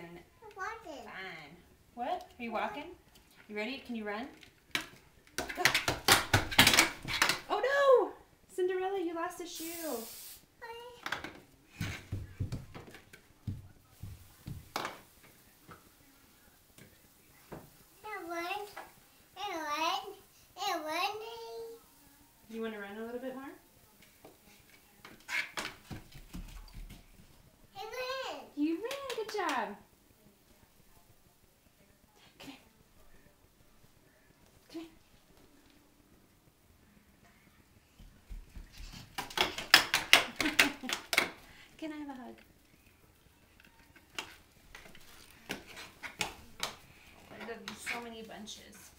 I'm walking. Fine. What? Are you walking? You ready? Can you run? Go. Oh no! Cinderella, you lost a shoe. You want to run a little bit more? You ran. Good job. Come here. Come here. Can I have a hug? There's going to be so many bunches.